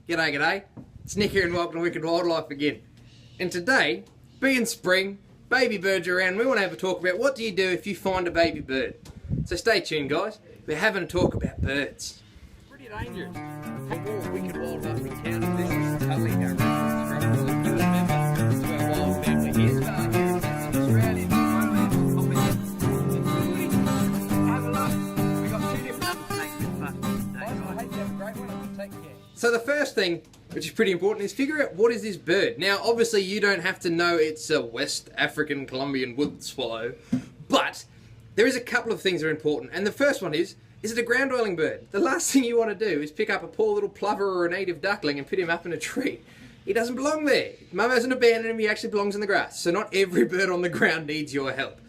G'day, g'day. It's Nick here and welcome to Wicked Wildlife again. And today, being spring, baby birds are around, we want to have a talk about what do you do if you find a baby bird. So stay tuned, guys. We're having a talk about birds. It's pretty dangerous. For Wicked Wildlife encounters, this is Tully, our resident scrub wildlife member to our wild family here. Start here in South Australia. Have a look. We've got two different numbers to make this fun today. I hope you have a great one and take care. So the first thing, which is pretty important, is figure out what is this bird. Now, obviously, you don't have to know it's a West African Colombian wood swallow, but there is a couple of things that are important. And the first one is it a ground-dwelling bird? The last thing you want to do is pick up a poor little plover or a native duckling and put him up in a tree. He doesn't belong there. Mum hasn't abandoned him, he actually belongs in the grass. So not every bird on the ground needs your help.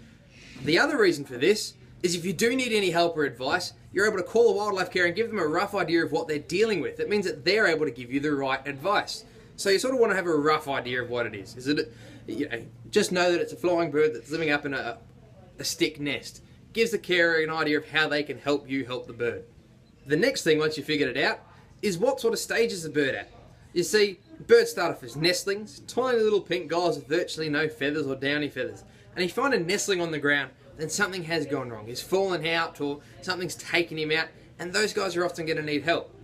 The other reason for this is if you do need any help or advice, you're able to call a wildlife carer and give them a rough idea of what they're dealing with. That means that they're able to give you the right advice. So you sort of want to have a rough idea of what it is. Just know that it's a flying bird that's living up in a stick nest. Gives the carer an idea of how they can help you help the bird. The next thing, once you figured it out, is what sort of stage is the bird at. You see, birds start off as nestlings, tiny little pink guys with virtually no feathers or downy feathers. And if you find a nestling on the ground, then something has gone wrong. He's fallen out or something's taken him out, and those guys are often going to need help.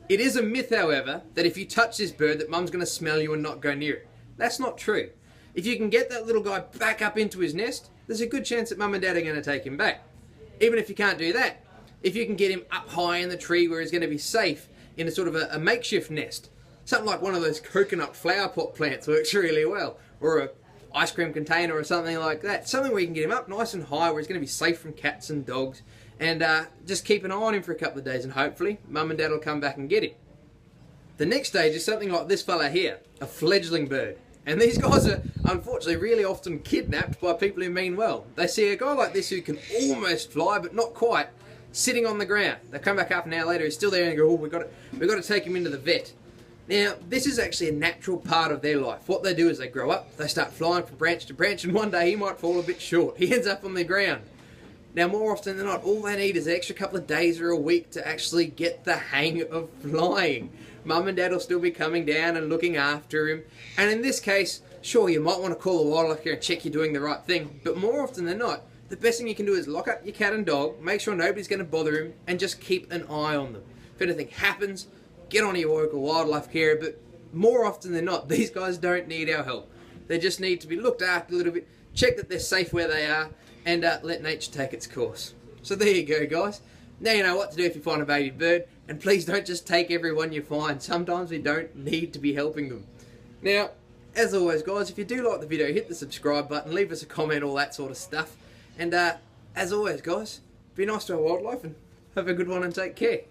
It is a myth, however, that if you touch this bird that mum's going to smell you and not go near it. That's not true. If you can get that little guy back up into his nest, there's a good chance that mum and dad are going to take him back. Even if you can't do that, if you can get him up high in the tree where he's going to be safe in a sort of a makeshift nest, something like one of those coconut flower pot plants works really well, or a ice cream container or something like that. Something where you can get him up nice and high where he's going to be safe from cats and dogs, and just keep an eye on him for a couple of days, and hopefully mum and dad will come back and get him. The next stage is something like this fella here, a fledgling bird. And these guys are unfortunately really often kidnapped by people who mean well. They see a guy like this who can almost fly but not quite, sitting on the ground. They come back half an hour later, he's still there, and they go, oh, we've got to take him into the vet. Now, this is actually a natural part of their life. What they do is they grow up, they start flying from branch to branch, and one day he might fall a bit short. He ends up on the ground. Now, more often than not, all they need is an extra couple of days or a week to actually get the hang of flying. Mum and dad will still be coming down and looking after him. And in this case, sure, you might want to call a wildlife care and check you're doing the right thing. But more often than not, the best thing you can do is lock up your cat and dog, make sure nobody's going to bother him, and just keep an eye on them. If anything happens, get on your local wildlife carer. But more often than not, these guys don't need our help. They just need to be looked after a little bit, check that they're safe where they are, and let nature take its course. So there you go, guys. Now you know what to do if you find a baby bird, and please don't just take everyone you find. Sometimes we don't need to be helping them. Now, as always, guys, if you do like the video, hit the subscribe button, leave us a comment, all that sort of stuff. And as always, guys, be nice to our wildlife and have a good one and take care.